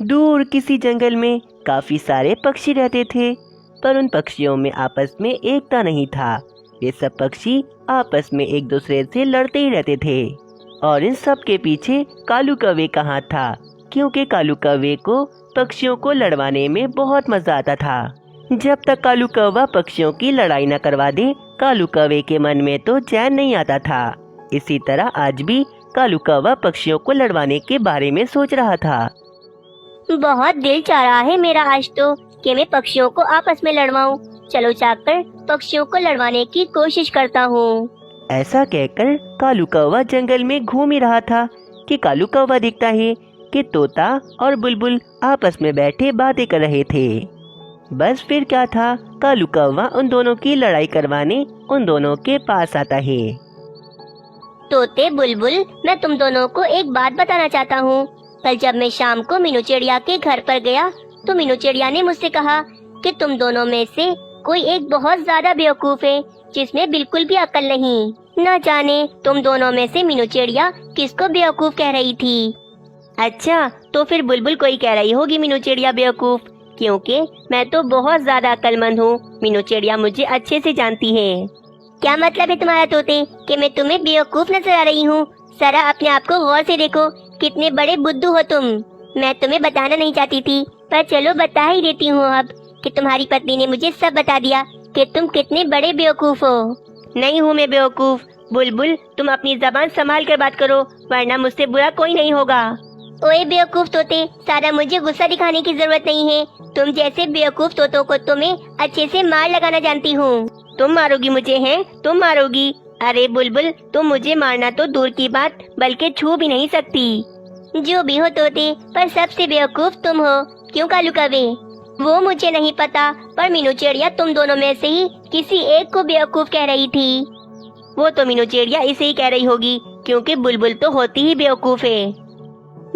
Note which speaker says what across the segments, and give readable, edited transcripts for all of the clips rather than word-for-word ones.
Speaker 1: दूर किसी जंगल में काफी सारे पक्षी रहते थे, पर उन पक्षियों में आपस में एकता नहीं था। ये सब पक्षी आपस में एक दूसरे से लड़ते ही रहते थे और इन सब के पीछे कालू कौवे का हाथ था, क्योंकि कालू कौवे को पक्षियों को लड़वाने में बहुत मजा आता था। जब तक कालू कौवा पक्षियों की लड़ाई न करवा दे, कालू कौवे के मन में तो चैन नहीं आता था। इसी तरह आज भी कालू कौवा पक्षियों को लड़वाने के बारे में सोच रहा था।
Speaker 2: बहुत दिल चाह रहा है मेरा आज तो कि मैं पक्षियों को आपस में लड़वाऊं। चलो जाकर पक्षियों को लड़वाने की कोशिश करता हूँ।
Speaker 1: ऐसा कहकर कालू कौवा जंगल में घूम ही रहा था कि कालू कौवा दिखता है कि तोता और बुलबुल आपस में बैठे बातें कर रहे थे। बस फिर क्या था, कालू कौवा उन दोनों की लड़ाई करवाने उन दोनों के पास आता है।
Speaker 2: तोते बुलबुल, मैं तुम दोनों को एक बात बताना चाहता हूँ। कल जब मैं शाम को मीनू चिड़िया के घर पर गया तो मीनू चिड़िया ने मुझसे कहा कि तुम दोनों में से कोई एक बहुत ज्यादा बेवकूफ है जिसमें बिल्कुल भी अक्ल नहीं। न जाने तुम दोनों में से मीनू चिड़िया किसको बेवकूफ कह रही थी। अच्छा, तो फिर बुलबुल को ही कह रही होगी मीनू चिड़िया बेवकूफ, क्योंकि मैं तो बहुत ज्यादा अक्लमंद हूँ। मीनू चिड़िया मुझे अच्छे से जानती है। क्या मतलब है तुम्हारा तोते कि मैं तुम्हें बेवकूफ नजर आ रही हूँ? जरा अपने आप को गौर से देखो, कितने बड़े बुद्धू हो तुम। मैं तुम्हें बताना नहीं चाहती थी, पर चलो बता ही देती हूँ अब कि तुम्हारी पत्नी ने मुझे सब बता दिया कि तुम कितने बड़े बेवकूफ हो। नहीं हूँ मैं बेवकूफ। बुलबुल, तुम अपनी जबान संभाल कर बात करो, वरना मुझसे बुरा कोई नहीं होगा। ओए बेवकूफ तोते, सारा मुझे गुस्सा दिखाने की जरूरत नहीं है। तुम जैसे बेवकूफ तोतों को तो मैं अच्छे से मार लगाना जानती हूँ। तुम मारोगी मुझे? हैं तुम मारोगी? अरे बुलबुल, तुम मुझे मारना तो दूर की बात बल्कि छू भी नहीं सकती। जो भी हो तोते, पर सबसे बेवकूफ तुम हो। क्यों कालू कौवे? वो मुझे नहीं पता, पर मीनू चिड़िया तुम दोनों में से ही किसी एक को बेवकूफ कह रही थी। वो तो मीनू चिड़िया इसे ही कह रही होगी, क्योंकि बुलबुल तो होती ही बेवकूफ है।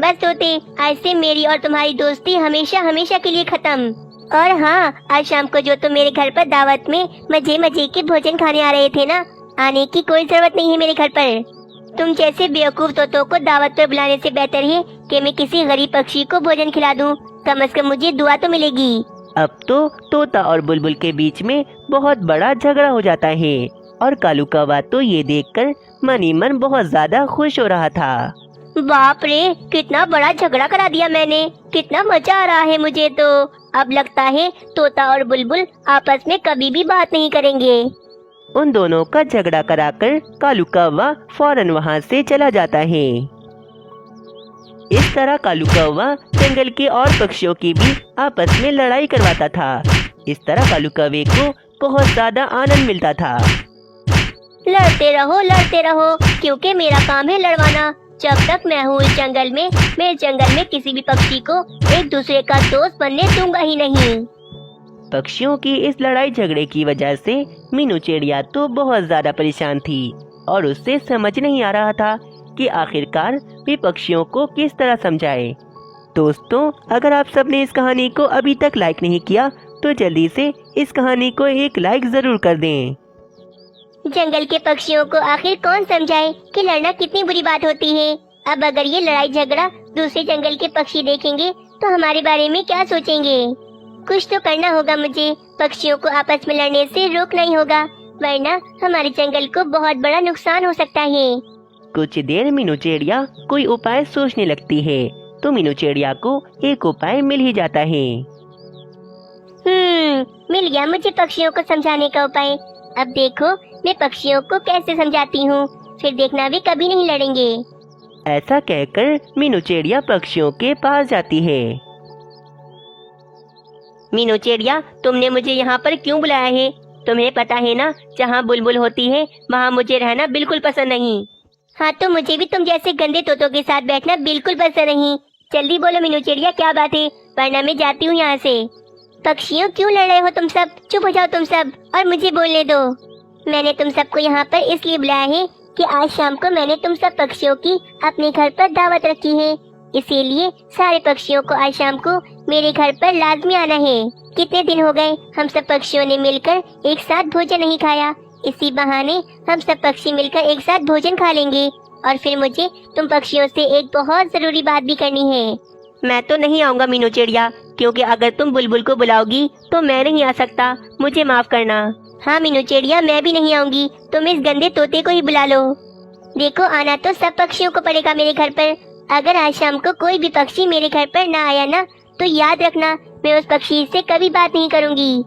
Speaker 2: बस तोते, आज से मेरी और तुम्हारी दोस्ती हमेशा हमेशा के लिए खत्म। और हाँ, आज शाम को जो तुम मेरे घर पर दावत में मजे मजे के भोजन खाने आ रहे थे ना, आने की कोई जरूरत नहीं है मेरे घर पर। तुम जैसे बेवकूफ तोतों को दावत पर बुलाने से बेहतर है कि मैं किसी गरीब पक्षी को भोजन खिला दूं। कम से कम मुझे दुआ तो मिलेगी।
Speaker 1: अब तो तोता और बुलबुल के बीच में बहुत बड़ा झगड़ा हो जाता है और कालू कौवा तो ये देखकर मन ही मन बहुत ज्यादा खुश हो रहा था।
Speaker 2: बाप रे, कितना बड़ा झगड़ा करा दिया मैंने। कितना मजा आ रहा है मुझे तो। अब लगता है तोता और बुलबुल आपस में कभी भी बात नहीं करेंगे।
Speaker 1: उन दोनों का झगड़ा कराकर कालू कौवा फौरन वहाँ से चला जाता है। इस तरह कालू कौवा जंगल के और पक्षियों की भी आपस में लड़ाई करवाता था। इस तरह कालू कौवे को बहुत ज्यादा आनंद मिलता था।
Speaker 2: लड़ते रहो, क्योंकि मेरा काम है लड़वाना। जब तक मैं हूँ इस जंगल में, मैं इस जंगल में किसी भी पक्षी को एक दूसरे का दोस्त बनने दूंगा ही नहीं।
Speaker 1: पक्षियों की इस लड़ाई झगड़े की वजह से मीनू चिड़िया तो बहुत ज्यादा परेशान थी और उससे समझ नहीं आ रहा था कि आखिरकार वे पक्षियों को किस तरह समझाए। दोस्तों, अगर आप सबने इस कहानी को अभी तक लाइक नहीं किया तो जल्दी से इस कहानी को एक लाइक जरूर कर दें।
Speaker 2: जंगल के पक्षियों को आखिर कौन समझाए कि लड़ना कितनी बुरी बात होती है। अब अगर ये लड़ाई झगड़ा दूसरे जंगल के पक्षी देखेंगे तो हमारे बारे में क्या सोचेंगे। कुछ तो करना होगा मुझे। पक्षियों को आपस में लड़ने से रोकना ही होगा, वरना हमारे जंगल को बहुत बड़ा नुकसान हो सकता है।
Speaker 1: कुछ देर मीनू चिड़िया कोई उपाय सोचने लगती है तो मीनू चिड़िया को एक उपाय मिल ही जाता है।
Speaker 2: मिल गया मुझे पक्षियों को समझाने का उपाय। अब देखो मैं पक्षियों को कैसे समझाती हूँ, फिर देखना वे कभी नहीं लड़ेंगे।
Speaker 1: ऐसा कहकर मीनू चिड़िया पक्षियों के पास जाती है।
Speaker 2: मीनू चिड़िया, तुमने मुझे यहाँ पर क्यों बुलाया है? तुम्हें पता है ना, जहाँ बुलबुल होती है वहाँ मुझे रहना बिल्कुल पसंद नहीं। हाँ, तो मुझे भी तुम जैसे गंदे तोतों के साथ बैठना बिल्कुल पसंद नहीं। जल्दी बोलो मीनू चिड़िया, क्या बात है, वरना मैं जाती हूँ यहाँ से। पक्षियों, क्यों लड़ रहे हो तुम सब? चुप हो जाओ तुम सब और मुझे बोलने दो। मैंने तुम सबको यहाँ पर इसलिए बुलाया है कि आज शाम को मैंने तुम सब पक्षियों की अपने घर पर दावत रखी है। इसीलिए सारे पक्षियों को आज शाम को मेरे घर पर लाजमी आना है। कितने दिन हो गए हम सब पक्षियों ने मिलकर एक साथ भोजन नहीं खाया। इसी बहाने हम सब पक्षी मिलकर एक साथ भोजन खा लेंगे। और फिर मुझे तुम पक्षियों से एक बहुत जरूरी बात भी करनी है। मैं तो नहीं आऊँगा मीनू चिड़िया, क्योंकि अगर तुम बुलबुल को बुलाओगी तो मैं नहीं आ सकता, मुझे माफ करना। हाँ मीनू चिड़िया, मैं भी नहीं आऊँगी, तुम इस गंदे तोते को ही बुला लो। देखो, आना तो सब पक्षियों को पड़ेगा मेरे घर पर। अगर आज शाम को कोई भी पक्षी मेरे घर पर ना आया ना, तो याद रखना मैं उस पक्षी से कभी बात नहीं करूँगी।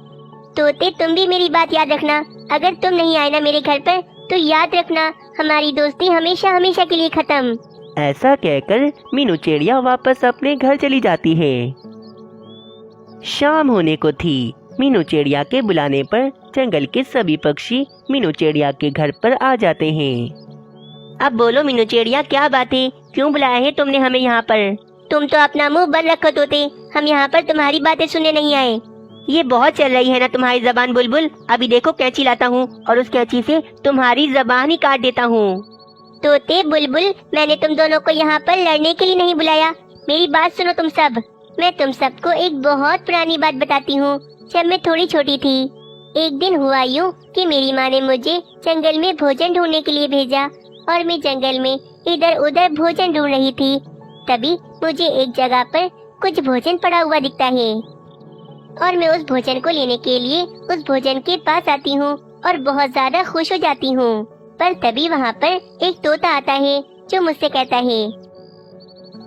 Speaker 2: तोते, तुम भी मेरी बात याद रखना। अगर तुम नहीं आए ना मेरे घर पर, तो याद रखना हमारी दोस्ती हमेशा हमेशा के लिए खत्म।
Speaker 1: ऐसा कहकर मीनू चिड़िया वापस अपने घर चली जाती है। शाम होने को थी। मीनू चिड़िया के बुलाने पर जंगल के सभी पक्षी मीनू चिड़िया के घर पर आ जाते हैं।
Speaker 2: अब बोलो मीनू चिड़िया, क्या बात है, क्यों बुलाया है तुमने हमें यहाँ पर? तुम तो अपना मुंह बंद रखो तोते, हम यहाँ पर तुम्हारी बातें सुनने नहीं आए। ये बहुत चल रही है ना तुम्हारी जबान बुलबुल। अभी देखो कैंची लाता हूँ और उस कैंची से तुम्हारी जबान ही काट देता हूँ। तोते बुलबुल, मैंने तुम दोनों को यहाँ पर लड़ने के लिए नहीं बुलाया। मेरी बात सुनो तुम सब। मैं तुम सबको एक बहुत पुरानी बात बताती हूँ। जब मैं थोड़ी छोटी थी, एक दिन हुआ यूँ कि मेरी माँ ने मुझे जंगल में भोजन ढूंढने के लिए भेजा और मैं जंगल में इधर उधर भोजन ढूंढ रही थी। तभी मुझे एक जगह पर कुछ भोजन पड़ा हुआ दिखता है और मैं उस भोजन को लेने के लिए उस भोजन के पास आती हूँ और बहुत ज्यादा खुश हो जाती हूँ। पर तभी वहाँ पर एक तोता आता है जो मुझसे कहता है,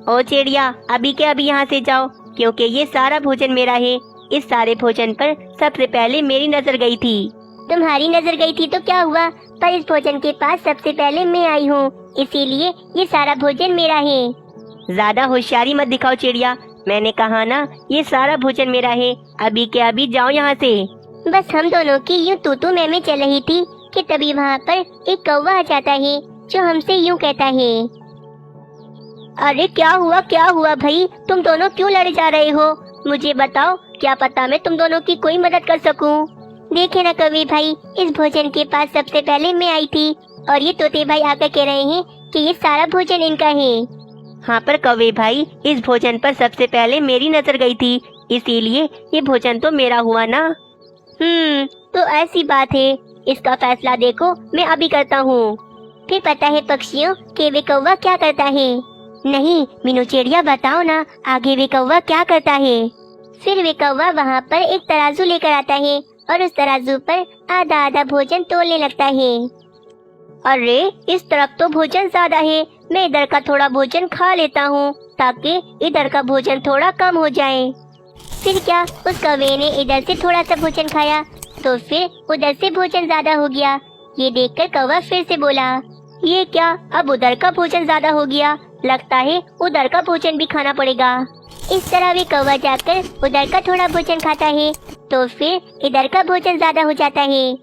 Speaker 2: ओ चिड़िया, अभी के अभी यहाँ से जाओ, क्योंकि ये सारा भोजन मेरा है। इस सारे भोजन पर सबसे पहले मेरी नजर गई थी। तुम्हारी नजर गई थी तो क्या हुआ, पर इस भोजन के पास सबसे पहले मैं आई हूँ, इसीलिए ये सारा भोजन मेरा है। ज्यादा होशियारी मत दिखाओ चिड़िया, मैंने कहा ना ये सारा भोजन मेरा है। अभी के अभी जाओ यहाँ से। बस हम दोनों की यूँ तू मैं चल रही थी कि तभी वहाँ पर एक कौवा आ जाता है जो हमसे यूँ कहता है, अरे क्या हुआ भाई, तुम दोनों क्यों लड़े जा रहे हो? मुझे बताओ, क्या पता मैं तुम दोनों की कोई मदद कर सकूं। देखे ना कौवे भाई, इस भोजन के पास सबसे पहले मैं आई थी और ये तोते भाई आकर कह रहे हैं कि ये सारा भोजन इनका है। हाँ पर कौवे भाई, इस भोजन पर सबसे पहले मेरी नजर गई थी, इसीलिए ये भोजन तो मेरा हुआ ना। तो ऐसी बात है, इसका फैसला देखो मैं अभी करता हूँ। फिर पता है पक्षियों कि वे कौवा क्या करता है? नहीं मीनू चिड़िया, बताओ ना आगे वे कौवा क्या करता है? फिर वे कौवा वहाँ पर एक तराजू लेकर आता है और उस तराजू पर आधा आधा भोजन तोलने लगता है। अरे इस तरफ तो भोजन ज्यादा है, मैं इधर का थोड़ा भोजन खा लेता हूँ ताकि इधर का भोजन थोड़ा कम हो जाए। फिर क्या, उस कौवे ने इधर से थोड़ा सा भोजन खाया तो फिर उधर से भोजन ज्यादा हो गया। ये देखकर कौवा फिर से बोला, ये क्या, अब उधर का भोजन ज्यादा हो गया, लगता है उधर का भोजन भी खाना पड़ेगा। इस तरह वे कौवा जाकर उधर का थोड़ा भोजन खाता है तो फिर इधर का भोजन ज्यादा हो जाता है।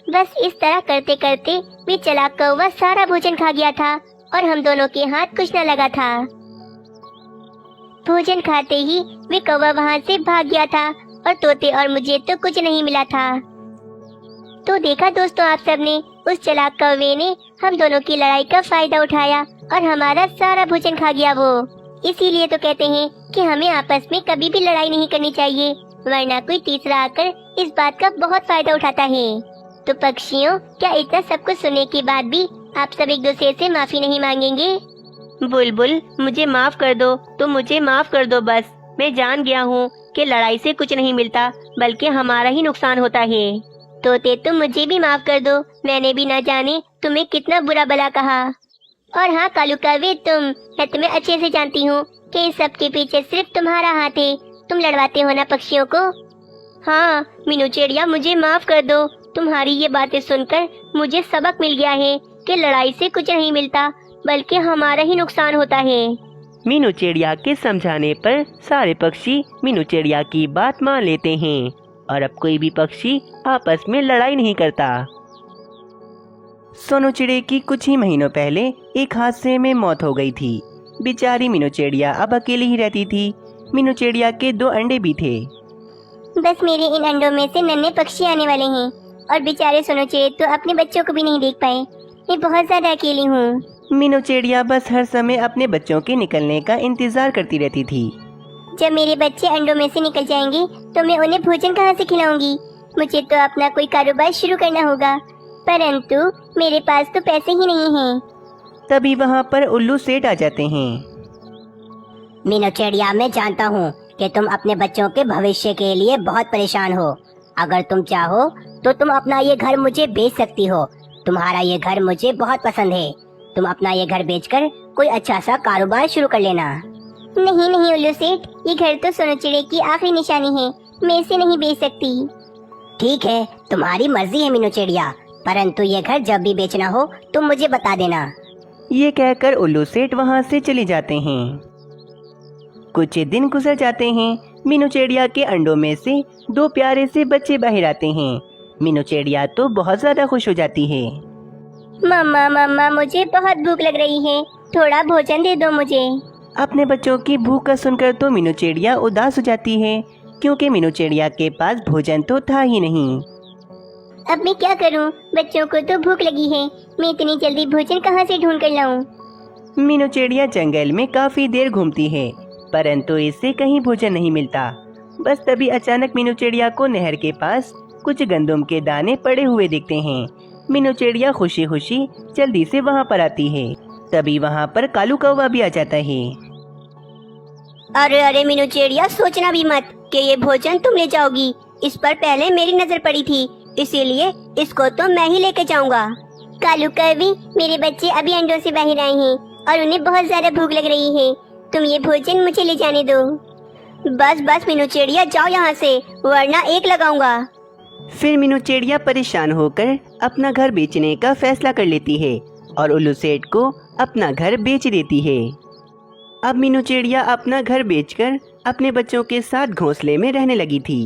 Speaker 2: बस इस तरह करते करते वे चालाक कौवा सारा भोजन खा गया था और हम दोनों के हाथ कुछ न लगा था। भोजन खाते ही वे कौवा वहाँ से भाग गया था और तोते और मुझे तो कुछ नहीं मिला था। तो देखा दोस्तों आप सबने, उस चालाक कौवे ने हम दोनों की लड़ाई का फायदा उठाया और हमारा सारा भोजन खा गया वो। इसीलिए तो कहते हैं कि हमें आपस में कभी भी लड़ाई नहीं करनी चाहिए, वरना कोई तीसरा आकर इस बात का बहुत फायदा उठाता है। तो पक्षियों, क्या इतना सब कुछ सुनने के बाद भी आप सब एक दूसरे से माफी नहीं मांगेंगे? बुलबुल, मुझे माफ कर दो, तुम मुझे माफ कर दो। बस मैं जान गया हूँ कि लड़ाई से कुछ नहीं मिलता, बल्कि हमारा ही नुकसान होता है। तोते, तुम मुझे भी माफ कर दो, मैंने भी न जाने तुम्हें कितना बुरा भला कहा। और हाँ कालू कौवे, मैं तुम्हें अच्छे से जानती हूँ कि इस सब के पीछे सिर्फ तुम्हारा हाथ है, तुम लड़वाते हो ना पक्षियों को। हाँ मीनू चिड़िया, मुझे माफ कर दो, तुम्हारी ये बातें सुनकर मुझे सबक मिल गया है कि लड़ाई से कुछ नहीं मिलता, बल्कि हमारा ही नुकसान होता है।
Speaker 1: मीनू चिड़िया के समझाने पर सारे पक्षी मीनू चिड़िया की बात मान लेते हैं और अब कोई भी पक्षी आपस में लड़ाई नहीं करता। सोनू चिड़िया की कुछ ही महीनों पहले एक हादसे में मौत हो गई थी। बेचारी मीनू चिड़िया अब अकेली ही रहती थी। मीनू चिड़िया के 2 अंडे भी थे।
Speaker 2: बस मेरे इन अंडों में से नन्हे पक्षी आने वाले हैं और बेचारे सोनू चिड़िया तो अपने बच्चों को भी नहीं देख पाए। मैं बहुत ज्यादा अकेली हूँ।
Speaker 1: मीनू चिड़िया बस हर समय अपने बच्चों के निकलने का इंतजार करती रहती थी।
Speaker 2: जब मेरे बच्चे अंडों में से निकल जाएंगे तो मैं उन्हें भोजन कहाँ से खिलाऊंगी? मुझे तो अपना कोई कारोबार शुरू करना होगा, परंतु मेरे पास तो पैसे ही नहीं हैं।
Speaker 1: तभी वहाँ पर उल्लू सेठ आ जाते हैं।
Speaker 2: मीनू चिड़िया, मैं जानता हूँ कि तुम अपने बच्चों के भविष्य के लिए बहुत परेशान हो। अगर तुम चाहो तो तुम अपना ये घर मुझे बेच सकती हो। तुम्हारा ये घर मुझे बहुत पसंद है। तुम अपना ये घर बेचकर कोई अच्छा सा कारोबार शुरू कर लेना। नहीं नहीं उल्लू सेठ, ये घर तो सोनू चिड़िया की आखिरी निशानी है, मैं इसे नहीं बेच सकती। ठीक है, तुम्हारी मर्जी है मीनू चिड़िया, परंतु ये घर जब भी बेचना हो तुम मुझे बता देना।
Speaker 1: ये कहकर उल्लू सेठ वहाँ से चले जाते हैं। कुछ दिन गुजर जाते हैं। मीनू चिड़िया के अंडों में से 2 प्यारे से बच्चे बाहर आते हैं। मीनू चिड़िया तो बहुत ज्यादा खुश हो जाती है।
Speaker 2: मम्मा मम्मा, मुझे बहुत भूख लग रही है, थोड़ा भोजन दे दो मुझे।
Speaker 1: अपने बच्चों की भूख का सुनकर तो मीनू चिड़िया उदास हो जाती है, क्योंकि मीनू चिड़िया के पास भोजन तो था ही नहीं।
Speaker 2: अब मैं क्या करूं? बच्चों को तो भूख लगी है, मैं इतनी जल्दी भोजन कहां से ढूंढ कर लाऊं?
Speaker 1: मीनू चिड़िया जंगल में काफी देर घूमती है, परंतु इससे कहीं भोजन नहीं मिलता। बस तभी अचानक मीनू चिड़िया को नहर के पास कुछ गंदम के दाने पड़े हुए दिखते हैं। मीनू चिड़िया खुशी खुशी जल्दी से वहाँ पर आती है। तभी वहाँ पर कालू कौवा भी आ जाता है।
Speaker 2: अरे अरे मीनू चिड़िया, सोचना भी मत कि ये भोजन तुम ले जाओगी। इस पर पहले मेरी नजर पड़ी थी, इसीलिए इसको तो मैं ही लेके जाऊंगा। कालू कौवे, मेरे बच्चे अभी अंडों से बाहर आए हैं और उन्हें बहुत ज्यादा भूख लग रही है, तुम ये भोजन मुझे ले जाने दो। बस बस मीनू चिड़िया, जाओ यहाँ से, वरना एक लगाऊंगा।
Speaker 1: फिर मीनू चिड़िया परेशान होकर अपना घर बेचने का फैसला कर लेती है और उल्लू सेठ को अपना घर बेच देती है। अब मीनू चिड़िया अपना घर बेचकर अपने बच्चों के साथ घोंसले में रहने लगी थी।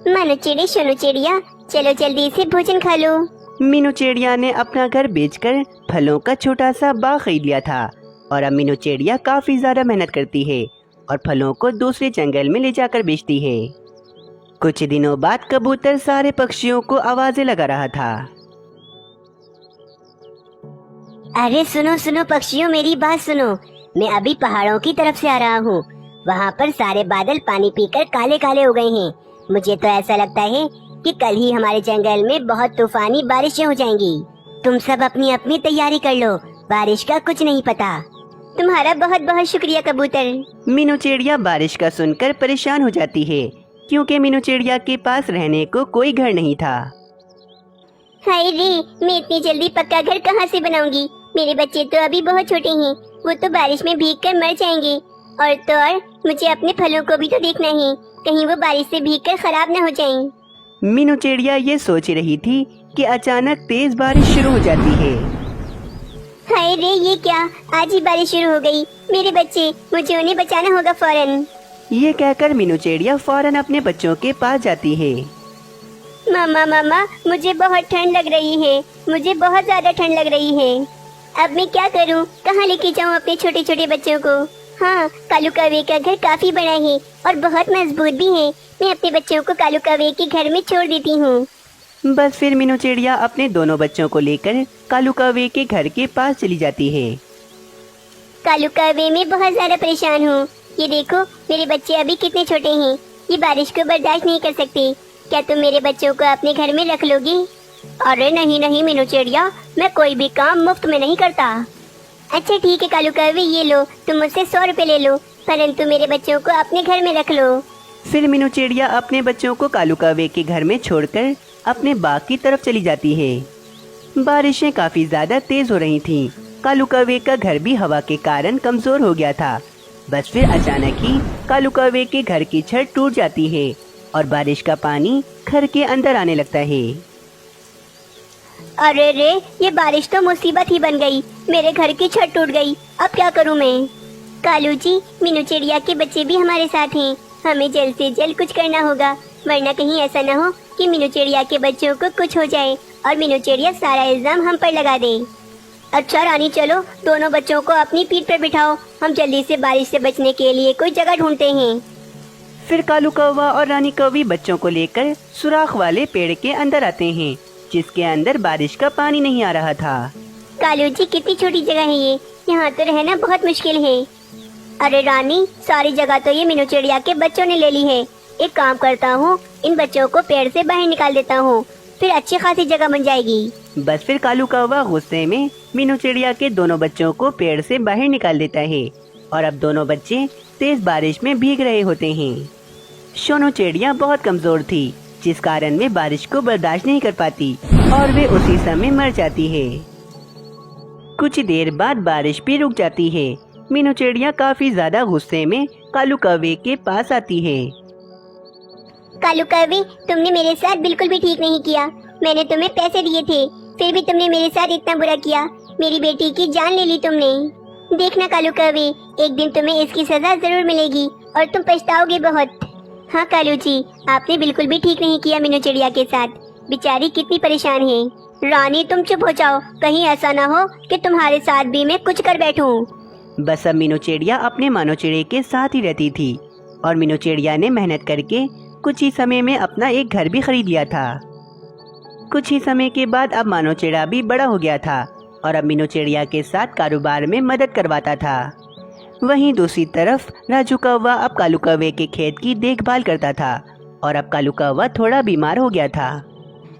Speaker 2: मानो चिड़ी सोनू चिड़िया, चलो जल्दी से भोजन खा लो।
Speaker 1: मीनू चिड़िया ने अपना घर बेचकर फलों का छोटा सा बाग खरीद लिया था और अब मीनू चिड़िया काफी ज्यादा मेहनत करती है और फलों को दूसरे जंगल में ले जाकर बेचती है। कुछ दिनों बाद कबूतर सारे पक्षियों को आवाजें लगा रहा था।
Speaker 2: अरे सुनो सुनो पक्षियों, मेरी बात सुनो। मैं अभी पहाड़ों की तरफ से आ रहा हूँ। वहाँ पर सारे बादल पानी पीकर काले काले हो गए हैं। मुझे तो ऐसा लगता है कि कल ही हमारे जंगल में बहुत तूफानी बारिशें हो जाएंगी। तुम सब अपनी अपनी तैयारी कर लो, बारिश का कुछ नहीं पता। तुम्हारा बहुत बहुत शुक्रिया कबूतर।
Speaker 1: मीनू चिड़िया बारिश का सुनकर परेशान हो जाती है, क्योंकि मीनू चिड़िया के पास रहने को कोई घर नहीं था।
Speaker 2: हाय रे, मैं इतनी जल्दी पक्का घर कहाँ से बनाऊंगी? मेरे बच्चे तो अभी बहुत छोटे हैं, वो तो बारिश में भीगकर मर जाएंगे। और तो और मुझे अपने फलों को भी तो देखना है, कहीं वो बारिश से भीगकर खराब न हो जाएं।
Speaker 1: मीनू चिड़िया ये सोच रही थी कि अचानक तेज बारिश शुरू हो जाती है।
Speaker 2: हाय रे, ये क्या, आज ही बारिश शुरू हो गई। मेरे बच्चे, मुझे उन्हें बचाना होगा फौरन।
Speaker 1: ये कहकर मीनू चिड़िया फौरन अपने बच्चों के पास जाती है।
Speaker 2: मामा मामा, मुझे बहुत ठंड लग रही है, मुझे बहुत ज्यादा ठंड लग रही है। अब मैं क्या करूं? कहाँ लेके जाऊं अपने छोटे छोटे बच्चों को? हाँ, कालू कौवे का घर काफी बड़ा है और बहुत मजबूत भी है। मैं अपने बच्चों को कालू कौवे के घर में छोड़ देती हूँ।
Speaker 1: बस फिर मीनू चिड़िया अपने दोनों बच्चों को लेकर कालू कौवे के घर के पास चली जाती है।
Speaker 2: कालू कौवे, मैं बहुत ज्यादा परेशान हूँ। ये देखो, मेरे बच्चे अभी कितने छोटे हैं, ये बारिश को बर्दाश्त नहीं कर सकते। क्या तुम मेरे बच्चों को अपने घर में रख लोगी? अरे नहीं नहीं मीनू चिड़िया, मैं कोई भी काम मुफ्त में नहीं करता। अच्छा ठीक है कालू कौवे, ये लो, तुम मुझसे 100 रुपए ले लो, परंतु मेरे बच्चों को अपने घर में रख लो।
Speaker 1: फिर मीनू चिड़िया अपने बच्चों को कालू कौवे के घर में छोड़कर अपने बाग की तरफ चली जाती है। बारिशें काफी ज्यादा तेज हो रही थीं। कालू कौवे का घर भी हवा के कारण कमजोर हो गया था। बस फिर अचानक ही कालू कौवे के घर की छत टूट जाती है और बारिश का पानी घर के अंदर आने लगता है।
Speaker 2: अरे रे, ये बारिश तो मुसीबत ही बन गई। मेरे घर की छत टूट गई, अब क्या करूं मैं? कालू जी, मीनू चिड़िया के बच्चे भी हमारे साथ हैं, हमें जल्द से जल्द कुछ करना होगा, वरना कहीं ऐसा न हो कि मीनू चिड़िया के बच्चों को कुछ हो जाए और मीनू चिड़िया सारा इल्जाम हम पर लगा दे। अच्छा रानी, चलो दोनों बच्चों को अपनी पीठ पर बिठाओ, हम जल्दी से बारिश से बचने के लिए कोई जगह ढूंढते हैं।
Speaker 1: फिर कालू कौवा और रानी कौवी बच्चों को लेकर सुराख वाले पेड़ के अंदर आते हैं, जिसके अंदर बारिश का पानी नहीं आ रहा था।
Speaker 2: कालू जी, कितनी छोटी जगह है ये, यहाँ तो रहना बहुत मुश्किल है। अरे रानी, सारी जगह तो ये मीनू चिड़िया के बच्चों ने ले ली है। एक काम करता हूँ, इन बच्चों को पेड़ से बाहर निकाल देता हूँ, फिर अच्छी खासी जगह बन जाएगी।
Speaker 1: बस फिर कालू कौवा गुस्से में मीनू चिड़िया के दोनों बच्चों को पेड़ से बाहर निकाल देता है और अब दोनों बच्चे तेज बारिश में भीग रहे होते हैं। सोनू चिड़िया बहुत कमजोर थी, जिस कारण वे बारिश को बर्दाश्त नहीं कर पाती और वे उसी समय मर जाती है। कुछ देर बाद बारिश भी रुक जाती है। मीनू चिड़िया काफी ज्यादा गुस्से में कालू कौवे के पास आती है।
Speaker 2: कालू कौवे, तुमने मेरे साथ बिल्कुल भी ठीक नहीं किया। मैंने तुम्हें पैसे दिए थे, फिर भी तुमने मेरे साथ इतना बुरा किया। मेरी बेटी की जान ले ली तुमने। देखना कालू कौवे, एक दिन तुम्हें इसकी सजा जरूर मिलेगी और तुम पछताओगे बहुत। हाँ कालू जी, आपने बिल्कुल भी ठीक नहीं किया मीनू चिड़िया के साथ। बेचारी कितनी परेशान है। रानी तुम चुप हो जाओ, कहीं ऐसा ना हो कि तुम्हारे साथ भी मैं कुछ कर बैठूं।
Speaker 1: बस अब मीनू चिड़िया अपने मानो चिड़े के साथ ही रहती थी और मीनू चिड़िया ने मेहनत करके कुछ ही समय में अपना एक घर भी खरीद लिया था। कुछ ही समय के बाद अब मानो चिड़ा भी बड़ा हो गया था और अब मीनू चिड़िया के साथ कारोबार में मदद करवाता था। वहीं दूसरी तरफ राजू कौवा अब कालू कौवे के खेत की देखभाल करता था और अब कालू कौवा थोड़ा बीमार हो गया था।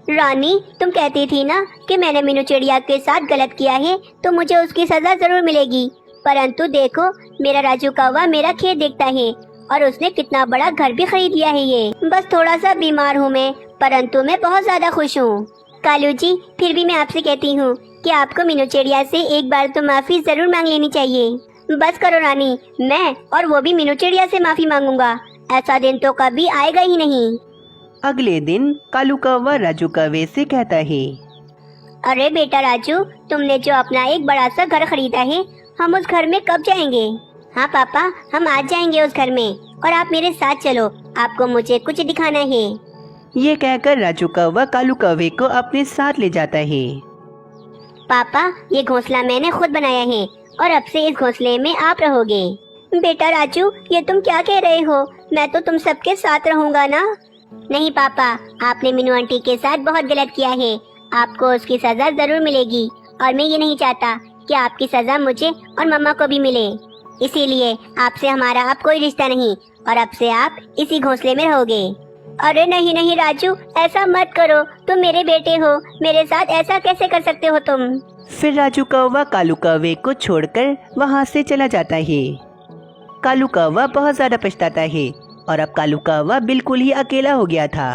Speaker 2: रानी, तुम कहती थी ना कि मैंने मीनू चिड़िया के साथ गलत किया है तो मुझे उसकी सजा जरूर मिलेगी। परंतु देखो, मेरा राजू कौवा मेरा खेत देखता है और उसने कितना बड़ा घर भी खरीद लिया है। ये बस थोड़ा सा बीमार हूँ मैं, परंतु मैं बहुत ज्यादा खुश हूँ। कालू जी, फिर भी मैं आपसे कहती हूँ कि आपको मीनू चिड़िया से एक बार तो माफी जरूर मांग लेनी चाहिए। बस करो रानी, मैं और वो भी मीनू चिड़िया से माफी मांगूंगा। ऐसा दिन तो कभी आएगा ही नहीं।
Speaker 1: अगले दिन कालू कौवा राजू कौवे से कहता है,
Speaker 2: अरे बेटा राजू, तुमने जो अपना एक बड़ा सा घर खरीदा है, हम उस घर में कब जाएंगे? हाँ पापा, हम आज जाएंगे उस घर में और आप मेरे साथ चलो, आपको मुझे कुछ दिखाना है।
Speaker 1: ये कहकर राजू कौवा कालू कौवे को अपने साथ ले जाता है।
Speaker 2: पापा, ये घोंसला मैंने खुद बनाया है और अब से इस घोंसले में आप रहोगे। बेटा राजू, ये तुम क्या कह रहे हो? मैं तो तुम सबके साथ रहूंगा ना। नहीं पापा, आपने मीनू आंटी के साथ बहुत गलत किया है। आपको उसकी सजा जरूर मिलेगी और मैं ये नहीं चाहता कि आपकी सजा मुझे और मम्मा को भी मिले। इसीलिए आपसे हमारा अब कोई रिश्ता नहीं और अब से आप इसी घोंसले में रहोगे। अरे नहीं नहीं राजू, ऐसा मत करो, तुम मेरे बेटे हो, मेरे साथ ऐसा कैसे कर सकते हो तुम?
Speaker 1: फिर राजू कौवा कालू कौवे को छोड़कर वहाँ से चला जाता है। कालू कौवा बहुत ज्यादा पछताता है और अब कालू कौवा बिल्कुल ही अकेला हो गया था।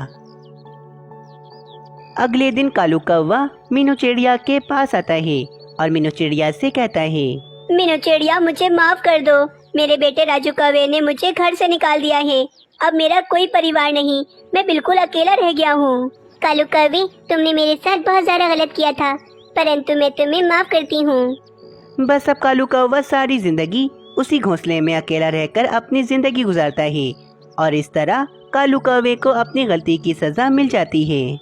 Speaker 1: अगले दिन कालू कौवा मीनू चिड़िया के पास आता है और मीनू चिड़िया से कहता है,
Speaker 2: मीनू चिड़िया, मुझे माफ कर दो। मेरे बेटे राजू कौवे ने मुझे घर से निकाल दिया है। अब मेरा कोई परिवार नहीं, मैं बिल्कुल अकेला रह गया हूँ। कालू कौवे, तुमने मेरे साथ बहुत ज्यादा गलत किया था, परंतु मैं तुम्हें माफ करती हूँ।
Speaker 1: बस अब कालू कौवा सारी जिंदगी उसी घोंसले में अकेला रहकर अपनी जिंदगी गुजारता है और इस तरह कालू कौवे को अपनी गलती की सजा मिल जाती है।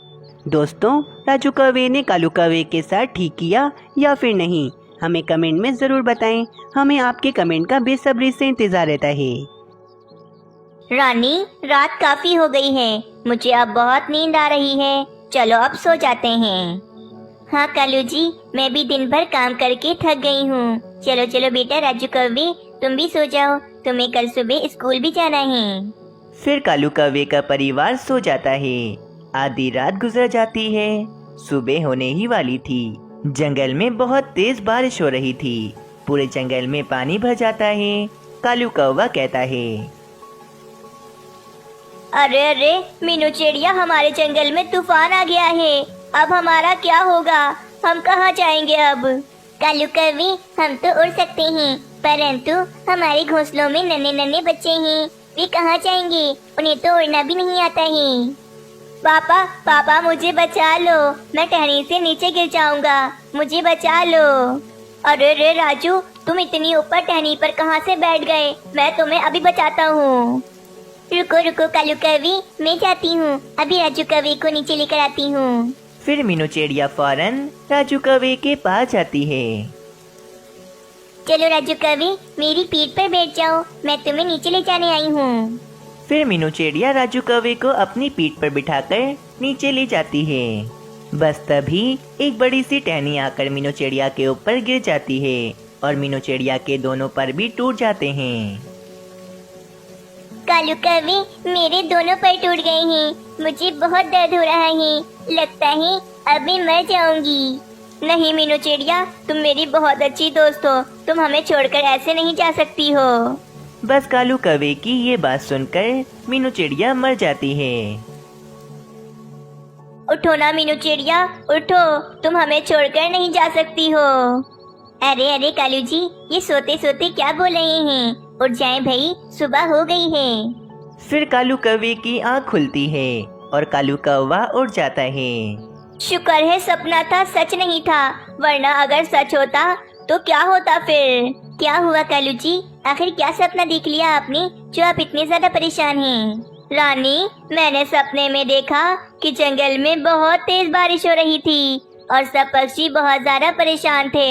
Speaker 1: दोस्तों, राजू कौवे ने कालू कौवे के साथ ठीक किया या फिर नहीं, हमें कमेंट में जरूर बताएं। हमें आपके कमेंट का बेसब्री से इंतजार रहता है।
Speaker 2: रानी, रात काफी हो गई है, मुझे अब बहुत नींद आ रही है। चलो अब सो जाते हैं। हाँ कालू जी, मैं भी दिन भर काम करके थक गई हूँ। चलो चलो बेटा राजू कौवे, तुम भी सो जाओ, तुम्हें कल सुबह स्कूल भी जाना है।
Speaker 1: फिर कालू कौवे का परिवार सो जाता है। आधी रात गुजर जाती है। सुबह होने ही वाली थी। जंगल में बहुत तेज बारिश हो रही थी। पूरे जंगल में पानी भर जाता है। कालू कौवा कहता है,
Speaker 2: अरे अरे मीनू चिड़िया, हमारे जंगल में तूफान आ गया है। अब हमारा क्या होगा? हम कहाँ जाएंगे अब? कालू कौवे, हम तो उड़ सकते हैं, परंतु हमारे घोंसलों में नन्हे नन्हे बच्चे हैं, वे कहाँ जाएंगे? उन्हें तो उड़ना भी नहीं आता है। पापा पापा, मुझे बचा लो, मैं टहनी से नीचे गिर जाऊंगा, मुझे बचा लो। अरे रे राजू, तुम इतनी ऊपर टहनी पर कहाँ से बैठ गए? मैं तुम्हें अभी बचाता हूँ। रुको रुको कालू कौवे, मैं जाती हूँ, अभी राजू कौवे को नीचे लेकर आती हूँ।
Speaker 1: फिर मीनू चिड़िया फौरन राजू कौवे के पास जाती है।
Speaker 2: चलो राजू कौवे, मेरी पीठ पर बैठ जाओ, मैं तुम्हें नीचे ले जाने आई हूँ।
Speaker 1: फिर मीनू चिड़िया राजू कौवे को अपनी पीठ पर बिठाकर नीचे ले जाती है। बस तभी एक बड़ी सी टहनी आकर मीनू चिड़िया के ऊपर गिर जाती है और मीनू चिड़िया के दोनों पर भी टूट जाते हैं।
Speaker 2: कालू कौवे, मेरे दोनों पर टूट गए हैं, मुझे बहुत दर्द हो रहा है, लगता है अब मैं मर जाऊंगी। नहीं मीनू चिड़िया, तुम मेरी बहुत अच्छी दोस्त हो, तुम हमें छोड़कर ऐसे नहीं जा सकती हो।
Speaker 1: बस कालू कौवे की ये बात सुनकर मीनू चिड़िया मर जाती है।
Speaker 2: उठो ना मीनू चिड़िया, उठो, तुम हमें छोड़कर नहीं जा सकती हो। अरे अरे कालू जी, ये सोते सोते क्या बोल रहे हैं? उठ जाएं भाई, सुबह हो गई है।
Speaker 1: फिर कालू कौवे की आँख खुलती है और कालू कौवा उड़ जाता है।
Speaker 2: शुक्र है सपना था, सच नहीं था, वरना अगर सच होता तो क्या होता फिर? क्या हुआ कालू जी, आखिर क्या सपना देख लिया आपने जो आप इतने ज्यादा परेशान हैं? रानी, मैंने सपने में देखा कि जंगल में बहुत तेज बारिश हो रही थी और सब पक्षी बहुत ज्यादा परेशान थे।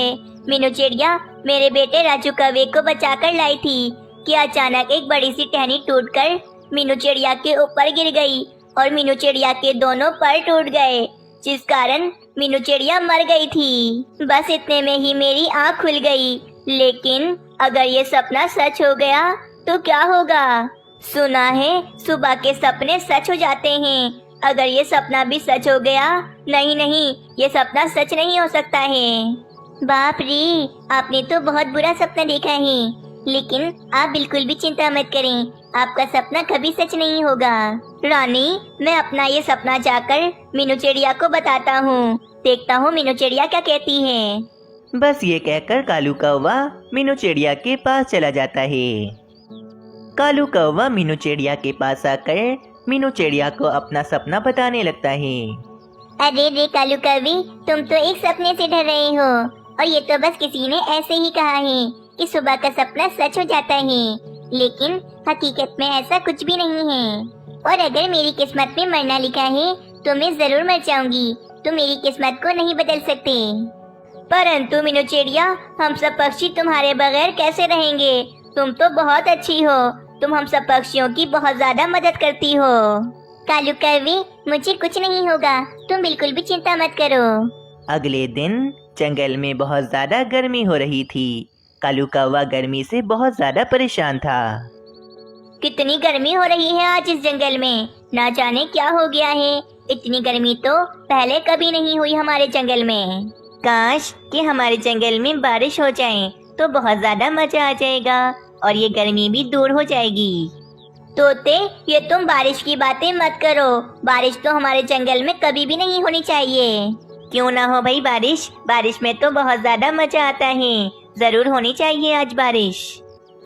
Speaker 2: मीनू चिड़िया मेरे बेटे राजू कौवे को बचाकर लाई थी कि अचानक एक बड़ी सी टहनी टूटकर मीनू चिड़िया के ऊपर गिर गई और मीनू चिड़िया के दोनों पर टूट गए, जिस कारण मीनू चिड़िया मर गई थी। बस इतने में ही मेरी आँख खुल गई। लेकिन अगर ये सपना सच हो गया तो क्या होगा? सुना है सुबह के सपने सच हो जाते हैं। अगर ये सपना भी सच हो गया, नहीं नहीं, ये सपना सच नहीं हो सकता है। बाप रे, आपने तो बहुत बुरा सपना देखा है, लेकिन आप बिल्कुल भी चिंता मत करें, आपका सपना कभी सच नहीं होगा। रानी, मैं अपना ये सपना जाकर मीनू चिड़िया को बताता हूँ, देखता हूँ मीनू चिड़िया क्या कहती है।
Speaker 1: बस ये कहकर कालू कौवा मीनू चिड़िया के पास चला जाता है। कालू कौवा मीनू चिड़िया के पास आकर मीनू चिड़िया को अपना सपना बताने लगता है।
Speaker 2: अरे रे कालू कौवे, तुम तो एक सपने से डर रहे हो और ये तो बस किसी ने ऐसे ही कहा है कि सुबह का सपना सच हो जाता है, लेकिन हकीकत में ऐसा कुछ भी नहीं है। और अगर मेरी किस्मत में मरना लिखा है तो मैं जरूर मर जाऊंगी, तुम मेरी किस्मत को नहीं बदल सकते। परंतु मीनू चिड़िया, हम सब पक्षी तुम्हारे बगैर कैसे रहेंगे? तुम तो बहुत अच्छी हो, तुम हम सब पक्षियों की बहुत ज्यादा मदद करती हो। कालू कौवे, मुझे कुछ नहीं होगा, तुम बिल्कुल भी चिंता मत करो।
Speaker 1: अगले दिन जंगल में बहुत ज्यादा गर्मी हो रही थी। कालू कौवा गर्मी से बहुत ज्यादा परेशान था।
Speaker 2: कितनी गर्मी हो रही है आज इस जंगल में, ना जाने क्या हो गया है। इतनी गर्मी तो पहले कभी नहीं हुई हमारे जंगल में। काश कि हमारे जंगल में बारिश हो जाए तो बहुत ज्यादा मजा आ जाएगा और ये गर्मी भी दूर हो जाएगी। तोते, ये तुम बारिश की बातें मत करो, बारिश तो हमारे जंगल में कभी भी नहीं होनी चाहिए। क्यों ना हो भाई बारिश, बारिश में तो बहुत ज्यादा मजा आता है, जरूर होनी चाहिए आज बारिश।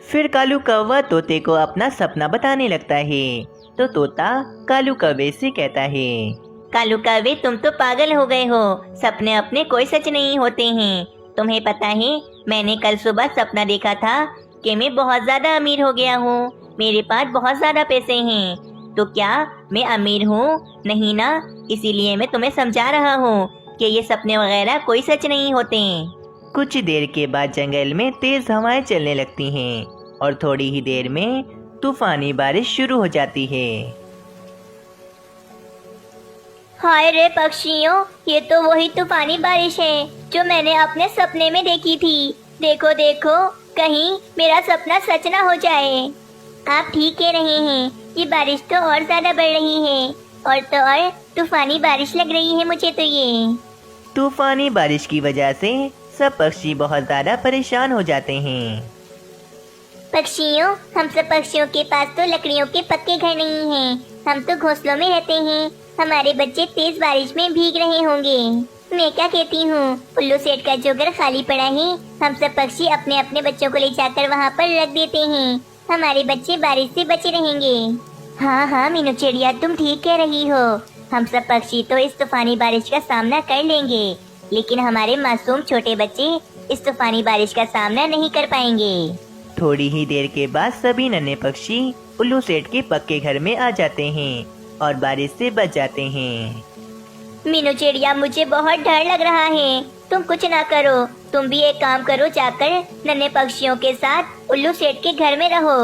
Speaker 1: फिर कालू कौवा तोते को अपना सपना बताने लगता है। तो तोता कालू कौवे से कहता है,
Speaker 2: कालू कौवे, तुम तो पागल हो गए हो, सपने अपने कोई सच नहीं होते हैं। तुम्हें पता है, मैंने कल सुबह सपना देखा था कि मैं बहुत ज्यादा अमीर हो गया हूँ, मेरे पास बहुत ज्यादा पैसे हैं। तो क्या मैं अमीर हूँ? नहीं ना, इसीलिए मैं तुम्हें समझा रहा हूँ कि ये सपने वगैरह कोई सच नहीं होते।
Speaker 1: कुछ देर के बाद जंगल में तेज हवाएं चलने लगती हैं और थोड़ी ही देर में तूफानी बारिश शुरू हो जाती है।
Speaker 2: हाय रे पक्षियों, ये तो वही तूफानी बारिश है जो मैंने अपने सपने में देखी थी। देखो देखो, कहीं मेरा सपना सच ना हो जाए। आप ठीक कह रहे हैं, ये बारिश तो और ज्यादा बढ़ रही है और तो और तूफानी बारिश लग रही है मुझे तो ये।
Speaker 1: तूफानी बारिश की वजह से सब पक्षी बहुत ज्यादा परेशान हो जाते हैं।
Speaker 2: पक्षियों, हम सब पक्षियों के पास तो लकड़ियों के पक्के घर नहीं हैं, हम तो घोंसलों में रहते हैं। हमारे बच्चे तेज बारिश में भीग रहे होंगे। मैं क्या कहती हूँ, उल्लू सेठ का जो घर खाली पड़ा है, हम सब पक्षी अपने अपने बच्चों को ले जाकर वहाँ पर रख देते हैं, हमारे बच्चे बारिश से बचे रहेंगे। हाँ हाँ मीनू चिड़िया, तुम ठीक कह रही हो, हम सब पक्षी तो इस तूफानी बारिश का सामना कर लेंगे, लेकिन हमारे मासूम छोटे बच्चे इस तूफानी बारिश का सामना नहीं कर पाएंगे।
Speaker 1: थोड़ी ही देर के बाद सभी नन्हे पक्षी उल्लू सेठ के पक्के घर में आ जाते हैं और बारिश से बच जाते हैं।
Speaker 2: मीनू चिड़िया, मुझे बहुत डर लग रहा है, तुम कुछ ना करो, तुम भी एक काम करो, जाकर नन्हे पक्षियों के साथ उल्लू सेठ के घर में रहो।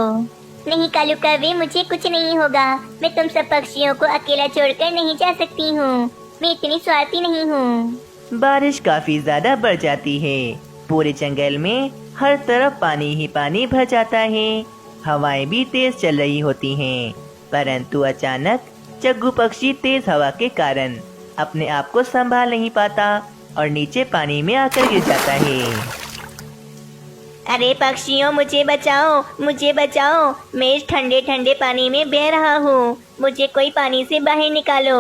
Speaker 2: नहीं कालू कौवे, मुझे कुछ नहीं होगा, मैं तुम सब पक्षियों को अकेला छोड़कर नहीं जा सकती हूँ, मैं इतनी स्वार्थी नहीं हूँ।
Speaker 1: बारिश काफी ज्यादा बढ़ जाती है, पूरे जंगल में हर तरफ पानी ही पानी भर जाता है। हवाएं भी तेज चल रही होती हैं, परंतु अचानक चग्गू पक्षी तेज हवा के कारण अपने आप को संभाल नहीं पाता और नीचे पानी में आकर गिर जाता है।
Speaker 2: अरे पक्षियों, मुझे बचाओ, मुझे बचाओ, मैं इस ठंडे ठंडे पानी में बह रहा हूँ, मुझे कोई पानी से बाहर निकालो।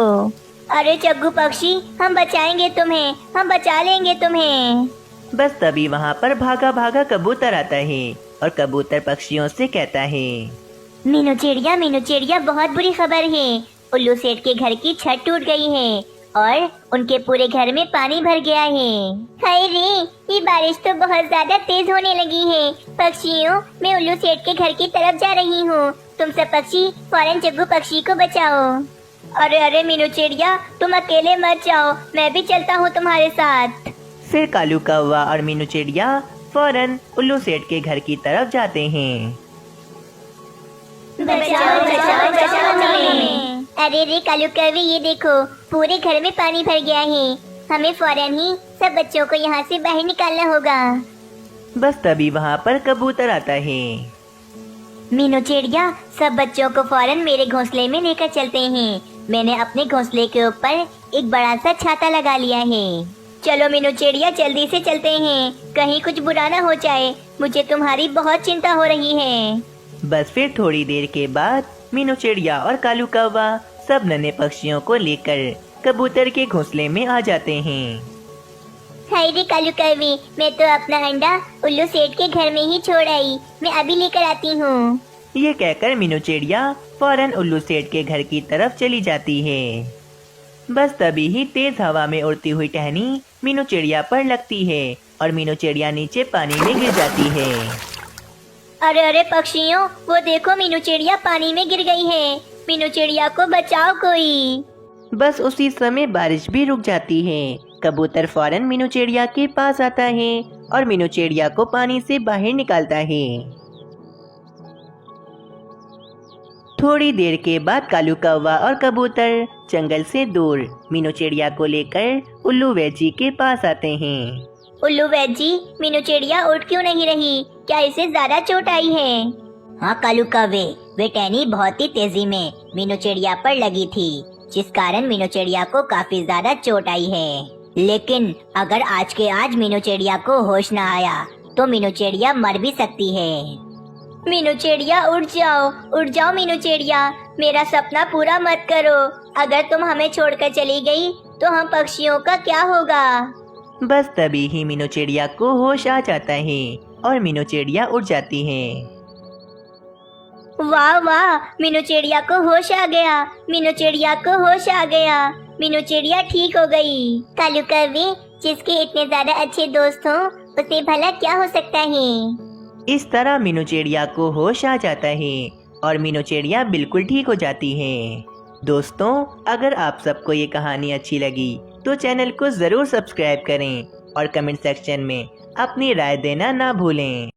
Speaker 2: अरे चग्गू पक्षी, हम बचाएंगे तुम्हें, हम बचा लेंगे तुम्हें।
Speaker 1: बस तभी वहाँ पर भागा भागा कबूतर आता है और कबूतर पक्षियों से कहता है,
Speaker 2: मीनू चिड़िया, बहुत बुरी खबर है। उल्लू सेठ के घर की छत टूट गई है और उनके पूरे घर में पानी भर गया है। हाय रे, ये बारिश तो बहुत ज्यादा तेज होने लगी है। पक्षियों, मैं उल्लू सेठ के घर की तरफ जा रही हूँ, तुम सब पक्षी फौरन चग्गू पक्षी को बचाओ। अरे मीनू चिड़िया, तुम अकेले मत जाओ, मैं भी चलता हूँ तुम्हारे साथ।
Speaker 1: फिर कालू कौवा और मीनू चिड़िया फौरन उल्लू सेठ के घर की तरफ जाते हैं।
Speaker 2: बचाओ बचाओ बचाओ हमें। अरे रे कालू कौवे, ये देखो, पूरे घर में पानी भर गया है, हमें फौरन ही सब बच्चों को यहाँ से बाहर निकालना होगा।
Speaker 1: बस तभी वहाँ पर कबूतर आता है।
Speaker 2: मीनू चिड़िया, सब बच्चों को फौरन मेरे घोंसले में लेकर चलते हैं। मैंने अपने घोंसले के ऊपर एक बड़ा सा छाता लगा लिया है। चलो मीनू चिड़िया, जल्दी से चलते हैं, कहीं कुछ बुरा ना हो जाए, मुझे तुम्हारी बहुत चिंता हो रही है।
Speaker 1: बस फिर थोड़ी देर के बाद मीनू चिड़िया और कालू कौवा सब नन्हे पक्षियों को लेकर कबूतर के घोंसले में आ जाते हैं।
Speaker 2: हाय रे कालू कौवे, मैं तो अपना अंडा उल्लू सेठ के घर में ही छोड़ आई, मैं अभी लेकर आती हूँ।
Speaker 1: ये कहकर मीनू चिड़िया फौरन उल्लू सेठ के घर की तरफ चली जाती है। बस तभी ही तेज हवा में उड़ती हुई टहनी मीनू चिड़िया पर लगती है और मीनू चिड़िया नीचे पानी में गिर जाती है।
Speaker 2: अरे पक्षियों, वो देखो, मीनू चिड़िया पानी में गिर गई है, मीनू चिड़िया को बचाओ कोई।
Speaker 1: बस उसी समय बारिश भी रुक जाती है। कबूतर फौरन मीनू चिड़िया के पास आता है और मीनू चिड़िया को पानी से बाहर निकालता है। थोड़ी देर के बाद कालू कौवा और कबूतर जंगल से दूर मीनू चिड़िया को लेकर उल्लू वैजी के पास आते हैं।
Speaker 2: उल्लू वैजी, मीनू चिड़िया उठ क्यों नहीं रही, क्या इसे ज्यादा चोट आई है? हाँ कालू कौवे, वे टहनी बहुत ही तेजी में मीनू चिड़िया पर लगी थी, जिस कारण मीनू चिड़िया को काफी ज्यादा चोट आई है। लेकिन अगर आज के आज मीनू चिड़िया को होश न आया तो मीनू चिड़िया मर भी सकती है। मीनू चिड़िया उठ जाओ मीनू चिड़िया, मेरा सपना पूरा मत करो। अगर तुम हमें छोड़कर चली गई तो हम पक्षियों का क्या होगा?
Speaker 1: बस तभी ही मीनू चिड़िया को होश आ जाता है और मीनू चिड़िया उड़ जाती है।
Speaker 2: वाह वाह, मीनू चिड़िया को होश आ गया, मीनू चिड़िया को होश आ गया, मीनू चिड़िया ठीक हो गई। कालू कौवे, जिसके इतने ज्यादा अच्छे दोस्त हों उसे भला क्या हो सकता है?
Speaker 1: इस तरह मीनू चिड़िया को होश आ जाता है और मीनू चिड़िया बिल्कुल ठीक हो जाती है। दोस्तों, अगर आप सबको ये कहानी अच्छी लगी तो चैनल को जरूर सब्सक्राइब करें और कमेंट सेक्शन में अपनी राय देना ना भूलें।